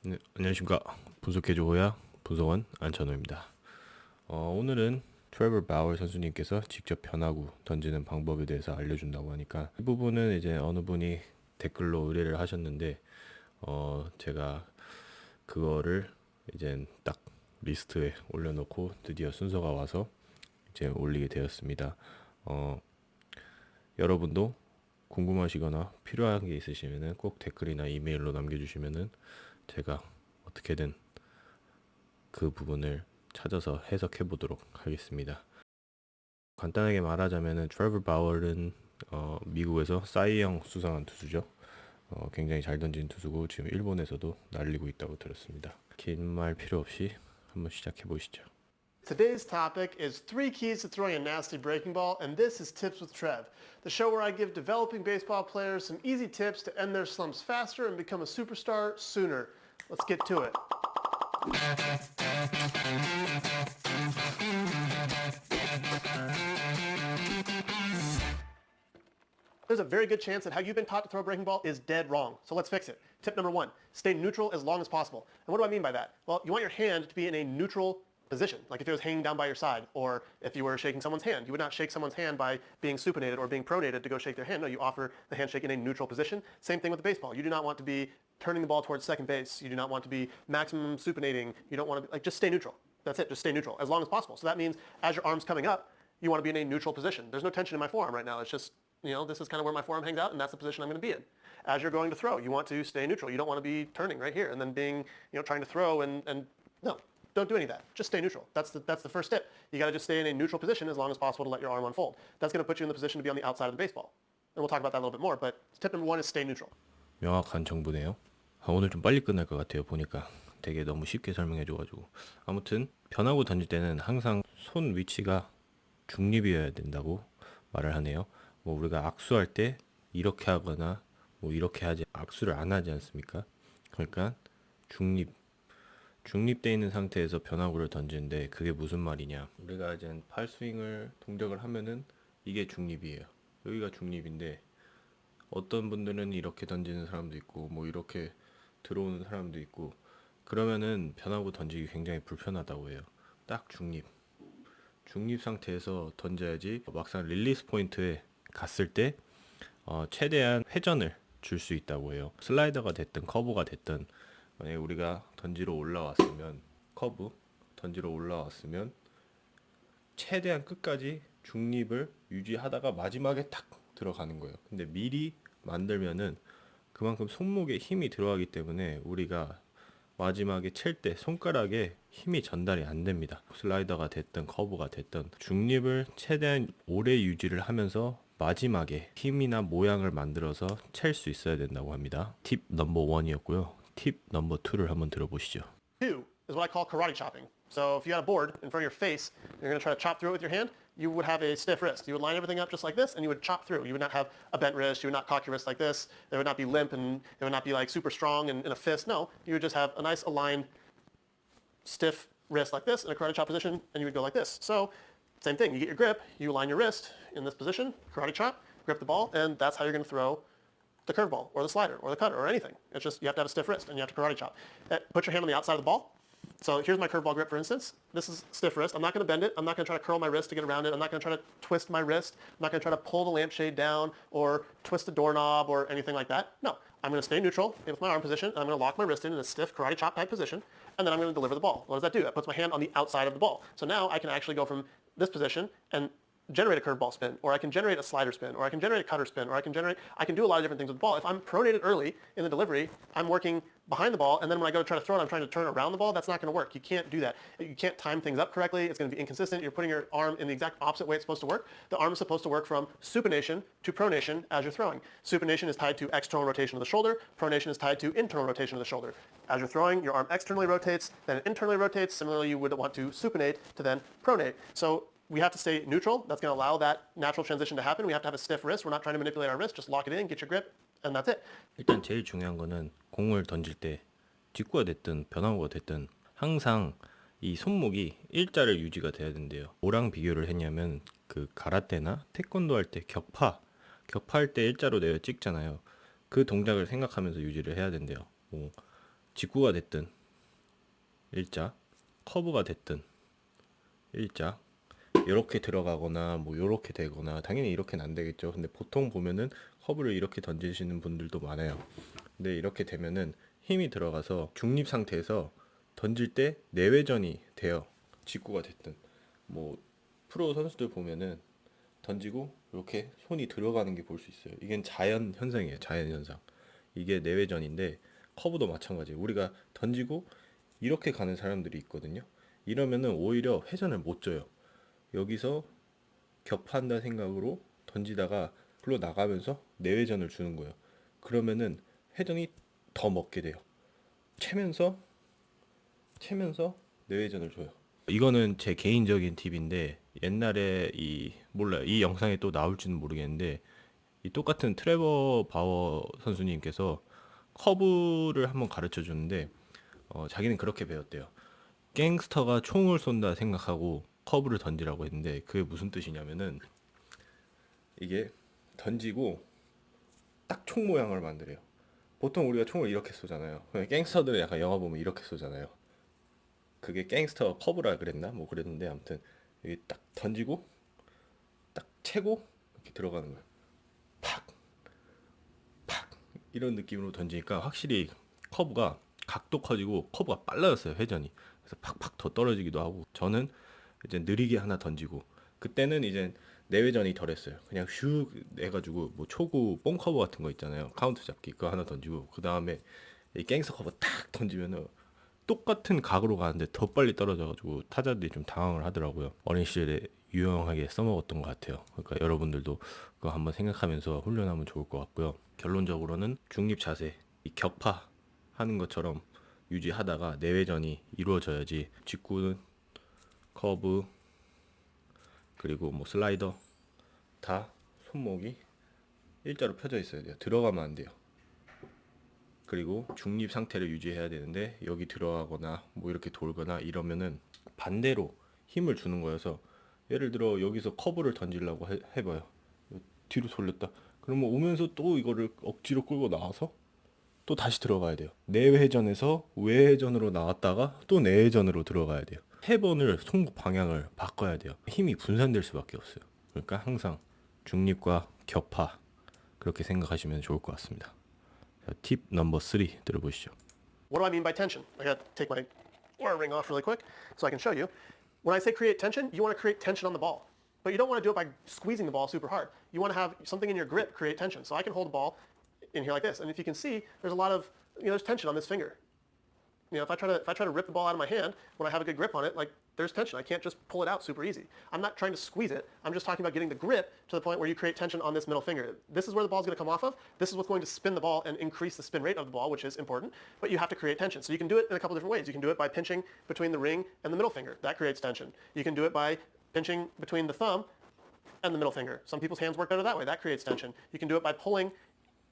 네, 안녕하십니까. 분석해줘 호야 분석원 안찬호입니다. 오늘은 트레버 바워 선수님께서 직접 변화구 던지는 방법에 대해서 알려준다고 하니까 이 부분은 이제 어느 분이 댓글로 의뢰를 하셨는데 제가 그거를 이제 딱 리스트에 올려놓고 드디어 순서가 와서 이제 올리게 되었습니다. 여러분도 궁금하시거나 필요한 게 있으시면은 꼭 댓글이나 이메일로 남겨주시면은 제가 어떻게든 그 부분을 찾아서 해석해 보도록 하겠습니다. 간단하게 말하자면은 트레버 바워는 미국에서 사이영 수상한 투수죠. 굉장히 잘 던진 투수고 지금 일본에서도 날리고 있다고 들었습니다. 긴 말 필요 없이 한번 시작해 보시죠. Today's topic is 3 keys to throwing a nasty breaking ball, and this is Tips with Trev, the show where I give developing baseball players some easy tips to end their slumps faster and become a superstar sooner. Let's get to it. There's a very good chance that how you've been taught to throw a breaking ball is dead wrong. So let's fix it. Tip number 1, stay neutral as long as possible. And what do I mean by that? Well, you want your hand to be in a neutral position, like if it was hanging down by your side, or if you were shaking someone's hand. You would not shake someone's hand by being supinated or being pronated to go shake their hand. No, you offer the handshake in a neutral position. Same thing with the baseball. You do not want to be turning the ball towards second base. You do not want to be maximum supinating. You don't want to be, just stay neutral. That's it, just stay neutral as long as possible. So that means as your arm's coming up, you want to be in a neutral position. There's no tension in my forearm right now. It's just, this is kind of where my forearm hangs out, and that's the position I'm going to be in. As you're going to throw, you want to stay neutral. You don't want to be turning right here and then being, trying to throw and no. Don't do any of that. Just stay neutral. That's the first step. You got to just stay in a neutral position as long as possible to let your arm unfold. That's going to put you in the position to be on the outside of the baseball. And we'll talk about that a little bit more, but tip number 1 is stay neutral. 명확한 정보네요. 오늘 좀 빨리 끝날 것 같아요. 보니까 되게 너무 쉽게 설명해줘가지고. 아무튼 변화구 던질 때는 항상 손 위치가 중립이어야 된다고 말을 하네요. 뭐 우리가 악수할 때 이렇게 하거나 뭐 이렇게 하지 악수를 안 하지 않습니까? 그러니까 중립되어 있는 상태에서 변화구를 던지는데 그게 무슨 말이냐? 우리가 이제 팔 스윙을 동작을 하면은 이게 중립이에요. 여기가 중립인데 어떤 분들은 이렇게 던지는 사람도 있고 뭐 이렇게 들어오는 사람도 있고 그러면은 변화구 던지기 굉장히 불편하다고 해요. 딱 중립 상태에서 던져야지 막상 릴리스 포인트에 갔을 때 최대한 회전을 줄 수 있다고 해요. 슬라이더가 됐든 커브가 됐든 만약에 우리가 던지러 올라왔으면 최대한 끝까지 중립을 유지하다가 마지막에 탁 들어가는 거예요. 근데 미리 만들면은 그만큼 손목에 힘이 들어가기 때문에 우리가 마지막에 칠 때 손가락에 힘이 전달이 안 됩니다. 슬라이더가 됐든 커브가 됐든 중립을 최대한 오래 유지를 하면서 마지막에 힘이나 모양을 만들어서 칠 수 있어야 된다고 합니다. 팁 넘버 1이었고요. 팁 넘버 2를 한번 들어보시죠. 2 is what I call karate chopping. So if you had a board in front of your face, and you're going to try to chop through it with your hand, you would have a stiff wrist. You would line everything up just like this, and you would chop through. You would not have a bent wrist. You would not cock your wrist like this. There would not be limp, and it would not be like super strong and in a fist. No, you would just have a nice aligned, stiff wrist like this in a karate chop position, and you would go like this. So same thing. You get your grip. You align your wrist in this position, karate chop, grip the ball, and that's how you're going to throw the curveball or the slider or the cutter or anything. It's just you have to have a stiff wrist and you have to karate chop. Put your hand on the outside of the ball. So here's my curveball grip, for instance. This is stiff wrist. I'm not going to bend it. I'm not going to try to curl my wrist to get around it. I'm not going to try to twist my wrist. I'm not going to try to pull the lampshade down or twist the doorknob or anything like that. No, I'm going to stay neutral with my arm position. And I'm going to lock my wrist in a stiff karate chop type position. And then I'm going to deliver the ball. What does that do? That puts my hand on the outside of the ball. So now I can actually go from this position and generate a curveball spin, or I can generate a slider spin, or I can generate a cutter spin, or I can do a lot of different things with the ball. If I'm pronated early in the delivery, I'm working behind the ball, and then when I go to try to throw it, I'm trying to turn around the ball. That's not going to work. You can't do that. You can't time things up correctly. It's going to be inconsistent. You're putting your arm in the exact opposite way it's supposed to work. The arm is supposed to work from supination to pronation as you're throwing. Supination is tied to external rotation of the shoulder. Pronation is tied to internal rotation of the shoulder. As you're throwing, your arm externally rotates, then it internally rotates. Similarly, you would want to supinate to then pronate. So we have to stay neutral. That's going to allow that natural transition to happen. We have to have a stiff wrist. We're not trying to manipulate our wrist. Just lock it in, get your grip, and that's it. 일단 제일 중요한 거는 공을 던질 때 직구가 됐든 변화구가 됐든 항상 이 손목이 일자를 유지가 돼야 된대요. 뭐랑 비교를 했냐면 그 가라테나 태권도 할 때 격파할 때 일자로 내려 찍잖아요. 그 동작을 생각하면서 유지를 해야 된대요. 뭐 직구가 됐든 일자, 커브가 됐든 일자, 이렇게 들어가거나 뭐 이렇게 되거나 당연히 이렇게는 안 되겠죠. 근데 보통 보면은 커브를 이렇게 던지시는 분들도 많아요. 근데 이렇게 되면은 힘이 들어가서 중립 상태에서 던질 때 내외전이 돼요. 직구가 됐든 뭐 프로 선수들 보면은 던지고 이렇게 손이 들어가는 게 볼 수 있어요. 이게 자연 현상이에요. 자연 현상. 이게 내외전인데 커브도 마찬가지예요. 우리가 던지고 이렇게 가는 사람들이 있거든요. 이러면은 오히려 회전을 못 줘요. 여기서 격파한다 생각으로 던지다가 글로 나가면서 내외전을 주는 거예요. 그러면은 회전이 더 먹게 돼요. 채면서 내외전을 줘요. 이거는 제 개인적인 팁인데 옛날에 몰라요. 이 영상에 또 나올지는 모르겠는데 이 똑같은 트레버 바워 선수님께서 커브를 한번 가르쳐 주는데 자기는 그렇게 배웠대요. 갱스터가 총을 쏜다 생각하고 커브를 던지라고 했는데 그게 무슨 뜻이냐면은 이게 던지고 딱 총 모양을 만들어요. 보통 우리가 총을 이렇게 쏘잖아요. 갱스터들은 약간 영화 보면 이렇게 쏘잖아요. 그게 갱스터 커브라 그랬나? 뭐 그랬는데 아무튼 여기 딱 던지고 딱 채고 이렇게 들어가는 거예요. 팍! 팍! 이런 느낌으로 던지니까 확실히 커브가 각도 커지고 커브가 빨라졌어요. 회전이. 그래서 팍팍 더 떨어지기도 하고 저는 이제 느리게 하나 던지고 그때는 이제 내외전이 덜했어요. 그냥 슉 내가지고 뭐 초구 뽕커브 같은 거 있잖아요. 카운트 잡기 그거 하나 던지고 그 다음에 이 갱스터 커브 탁 던지면은 똑같은 각으로 가는데 더 빨리 떨어져가지고 타자들이 좀 당황을 하더라고요. 어린 시절에 유용하게 써먹었던 것 같아요. 그러니까 여러분들도 그거 한번 생각하면서 훈련하면 좋을 것 같고요. 결론적으로는 중립 자세, 이 격파 하는 것처럼 유지하다가 내외전이 이루어져야지 직구는 커브 그리고 뭐 슬라이더 다 손목이 일자로 펴져 있어야 돼요. 들어가면 안 돼요. 그리고 중립 상태를 유지해야 되는데 여기 들어가거나 뭐 이렇게 돌거나 이러면은 반대로 힘을 주는 거여서 예를 들어 여기서 커브를 던지려고 해봐요. 뒤로 돌렸다. 그러면 오면서 또 이거를 억지로 끌고 나와서 또 다시 들어가야 돼요. 내회전에서 외회전으로 나왔다가 또 내회전으로 들어가야 돼요. 3번을 손목 방향을 바꿔야 돼요. 힘이 분산될 수밖에 없어요. 그러니까 항상 중립과 격파 그렇게 생각하시면 좋을 것 같습니다. 팁 넘버 3 들어보시죠. What do I mean by tension? I got to take my aura ring off really quick so I can show you. When I say create tension, you want to create tension on the ball. But you don't want to do it by squeezing the ball super hard. You want to have something in your grip create tension. So I can hold the ball in here like this. And if you can see, there's a lot of, there's tension on this finger. If I try to rip the ball out of my hand, when I have a good grip on it, like there's tension. I can't just pull it out super easy. I'm not trying to squeeze it. I'm just talking about getting the grip to the point where you create tension on this middle finger. This is where the ball's going to come off of. This is what's going to spin the ball and increase the spin rate of the ball, which is important. But you have to create tension. So you can do it in a couple different ways. You can do it by pinching between the ring and the middle finger. That creates tension. You can do it by pinching between the thumb and the middle finger. Some people's hands work better that way. That creates tension. You can do it by pulling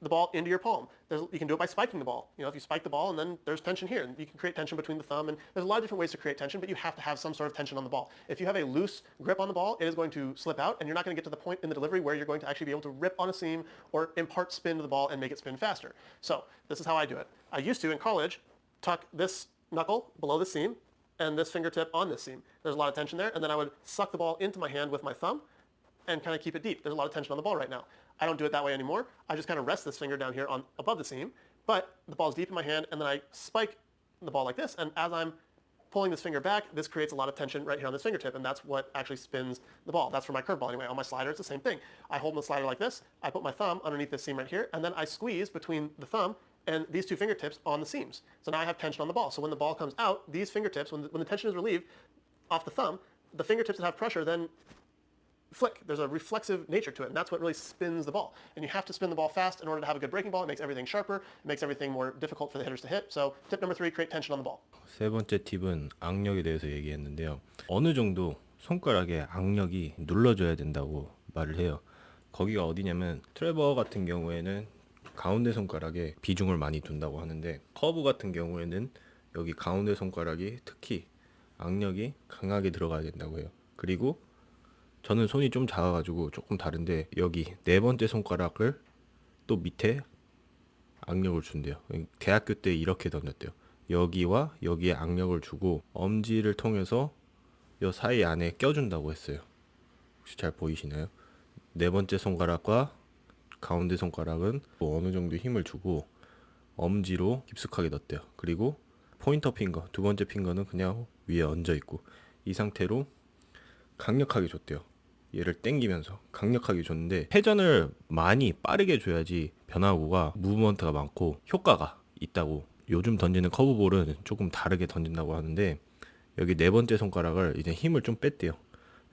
the ball into your palm. You can do it by spiking the ball. If you spike the ball and then there's tension here, and you can create tension between the thumb, and there's a lot of different ways to create tension, but you have to have some sort of tension on the ball. If you have a loose grip on the ball, it is going to slip out, and you're not going to get to the point in the delivery where you're going to actually be able to rip on a seam or impart spin to the ball and make it spin faster. So this is how I do it. I used to, in college, tuck this knuckle below the seam and this fingertip on this seam. There's a lot of tension there, and then I would suck the ball into my hand with my thumb and kind of keep it deep. There's a lot of tension on the ball right now. I don't do it that way anymore. I just kind of rest this finger down here above the seam, but the ball's deep in my hand, and then I spike the ball like this, and as I'm pulling this finger back, this creates a lot of tension right here on this fingertip, and that's what actually spins the ball. That's for my curveball anyway. On my slider, it's the same thing. I hold the slider like this, I put my thumb underneath this seam right here, and then I squeeze between the thumb and these two fingertips on the seams. So now I have tension on the ball. So when the ball comes out, these fingertips, when the tension is relieved off the thumb, the fingertips that have pressure then flick. There's a reflexive nature to it, and that's what really spins the ball. And you have to spin the ball fast in order to have a good breaking ball. It makes everything sharper. It makes everything more difficult for the hitters to hit. So tip number 3, create tension on the ball. 세 번째 팁은 악력에 대해서 얘기했는데요. 어느 정도 손가락에 악력이 눌러줘야 된다고 말을 해요. 거기가 어디냐면 트레버 같은 경우에는 가운데 손가락에 비중을 많이 둔다고 하는데 커브 같은 경우에는 여기 가운데 손가락이 특히 악력이 강하게 들어가야 된다고 해요. 그리고 저는 손이 좀 작아가지고 조금 다른데 여기 네 번째 손가락을 또 밑에 악력을 준대요. 대학교 때 이렇게 던졌대요. 여기와 여기에 악력을 주고 엄지를 통해서 이 사이 안에 껴준다고 했어요. 혹시 잘 보이시나요? 네 번째 손가락과 가운데 손가락은 어느 정도 힘을 주고 엄지로 깊숙하게 넣었대요. 그리고 포인터 핑거, 두 번째 핑거는 그냥 위에 얹어 있고 이 상태로 강력하게 줬대요. 얘를 당기면서 강력하게 줬는데 회전을 많이 빠르게 줘야지 변화구가 무브먼트가 많고 효과가 있다고. 요즘 던지는 커브볼은 조금 다르게 던진다고 하는데 여기 네 번째 손가락을 이제 힘을 좀 뺐대요.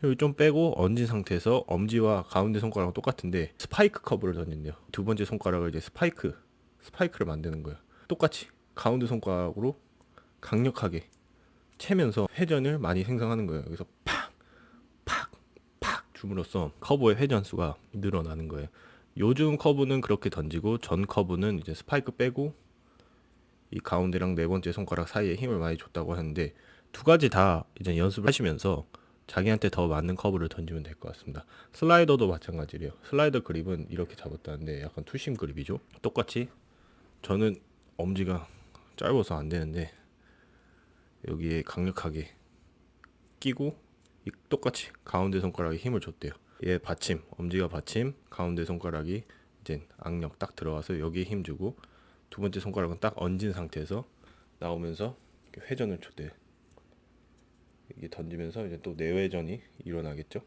여기 좀 빼고 얹은 상태에서 엄지와 가운데 손가락은 똑같은데 스파이크 커브를 던진대요. 두 번째 손가락을 이제 스파이크를 만드는 거예요. 똑같이 가운데 손가락으로 강력하게 채면서 회전을 많이 생성하는 거예요. 그래서 팍 줌으로써 커브의 회전 수가 늘어나는 거예요. 요즘 커브는 그렇게 던지고 전 커브는 이제 스파이크 빼고 이 가운데랑 네 번째 손가락 사이에 힘을 많이 줬다고 하는데 두 가지 다 이제 연습을 하시면서 자기한테 더 맞는 커브를 던지면 될 것 같습니다. 슬라이더도 마찬가지래요. 슬라이더 그립은 이렇게 잡았다는데 약간 투심 그립이죠. 똑같이 저는 엄지가 짧아서 안 되는데 여기에 강력하게 끼고 똑같이 가운데 손가락에 힘을 줬대요. 얘 받침, 엄지가 받침, 가운데 손가락이 이제 악력 딱 들어와서 여기에 힘 주고 두 번째 손가락은 딱 얹은 상태에서 나오면서 회전을 줬대요. 이게 던지면서 이제 또 내회전이 일어나겠죠.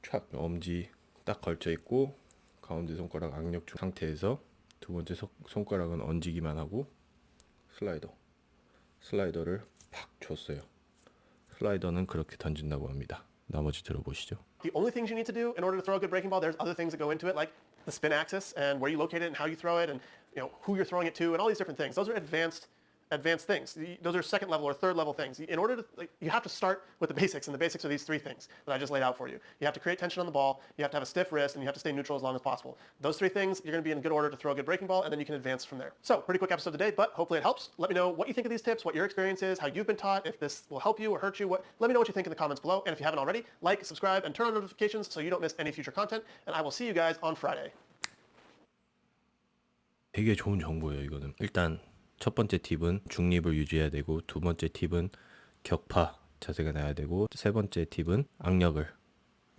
촥 엄지 딱 걸쳐 있고 가운데 손가락 악력 준 상태에서 두 번째 손가락은 얹기만 하고 슬라이더를 팍 줬어요. 슬라이더는 그렇게 던진다고 합니다. 나머지 들어보시죠. The only things you need to do in order to throw a good breaking ball, there's other things that go into it, like the spin axis and where you locate it and how you throw it and who you're throwing it to and all these different things. Those are advanced things. Those are second level or third level things. In order to, you have to start with the basics, and the basics are these 3 things that I just laid out for you. You have to create tension on the ball, you have to have a stiff wrist, and you have to stay neutral as long as possible. Those 3 things, you're going to be in good order to throw a good breaking ball, and then you can advance from there. So, pretty quick episode today, but hopefully it helps. Let me know what you think of these tips, what your experience is, how you've been taught, if this will help you or hurt you. Let me know what you think in the comments below, and if you haven't already, like, subscribe, and turn on notifications so you don't miss any future content, and I will see you guys on Friday. 되게 좋은 정보예요, 이거는. 일단 첫 번째 팁은 중립을 유지해야 되고 두 번째 팁은 격파 자세가 나야 되고 세 번째 팁은 악력을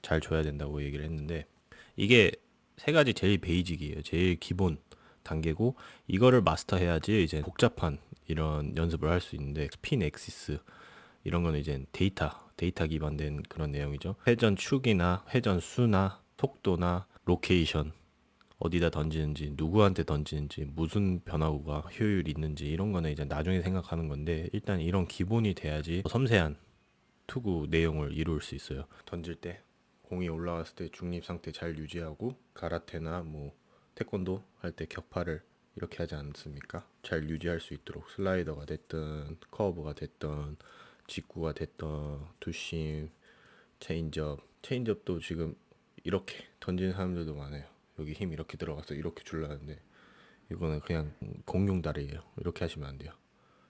잘 줘야 된다고 얘기를 했는데 이게 세 가지 제일 베이직이에요. 제일 기본 단계고 이거를 마스터해야지 이제 복잡한 이런 연습을 할 수 있는데 스핀 엑시스 이런 거는 이제 데이터 기반된 그런 내용이죠. 회전 축이나 회전 수나 속도나 로케이션 어디다 던지는지 누구한테 던지는지 무슨 변화구가 효율이 있는지 이런 거는 이제 나중에 생각하는 건데 일단 이런 기본이 돼야지 섬세한 투구 내용을 이룰 수 있어요. 던질 때 공이 올라왔을 때 중립 상태 잘 유지하고 가라테나 뭐 태권도 할 때 격파를 이렇게 하지 않습니까? 잘 유지할 수 있도록 슬라이더가 됐든 커브가 됐든 직구가 됐든 투심, 체인지업도 지금 이렇게 던지는 사람들도 많아요. 여기 힘 이렇게 들어가서 이렇게 줄라는데 이거는 그냥 공룡다리예요. 이렇게 하시면 안 돼요.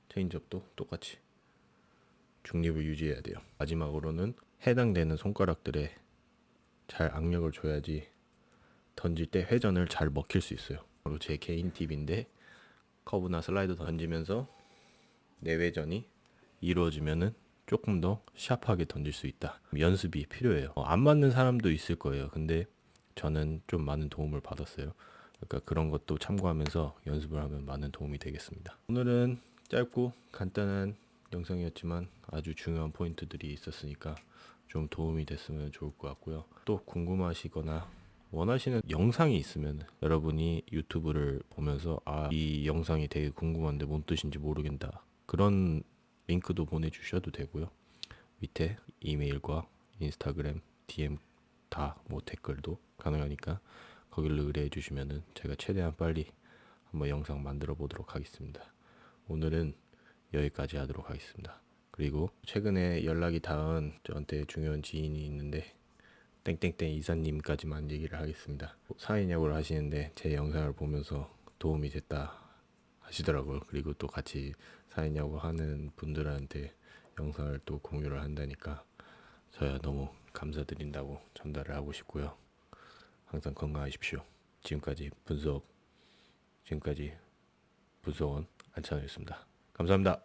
체인지업도 똑같이 중립을 유지해야 돼요. 마지막으로는 해당되는 손가락들에 잘 악력을 줘야지 던질 때 회전을 잘 먹힐 수 있어요. 그리고 제 개인 팁인데 커브나 슬라이더 던지면서 내회전이 이루어지면은 조금 더 샤프하게 던질 수 있다. 연습이 필요해요. 안 맞는 사람도 있을 거예요. 근데 저는 좀 많은 도움을 받았어요. 그러니까 그런 것도 참고하면서 연습을 하면 많은 도움이 되겠습니다. 오늘은 짧고 간단한 영상이었지만 아주 중요한 포인트들이 있었으니까 좀 도움이 됐으면 좋을 것 같고요. 또 궁금하시거나 원하시는 영상이 있으면 여러분이 유튜브를 보면서 이 영상이 되게 궁금한데 뭔 뜻인지 모르겠다, 그런 링크도 보내주셔도 되고요. 밑에 이메일과 인스타그램 DM 다 뭐 댓글도 가능하니까 거기를 의뢰해 주시면은 제가 최대한 빨리 한번 영상 만들어 보도록 하겠습니다. 오늘은 여기까지 하도록 하겠습니다. 그리고 최근에 연락이 닿은 저한테 중요한 지인이 있는데 땡땡땡 이사님까지만 얘기를 하겠습니다. 사회인야구를 하시는데 제 영상을 보면서 도움이 됐다 하시더라고요. 그리고 또 같이 사회인야구 하는 분들한테 영상을 또 공유를 한다니까 저야 너무 감사드린다고 전달을 하고 싶고요. 항상 건강하십시오. 지금까지 분석원 안찬호였습니다. 감사합니다.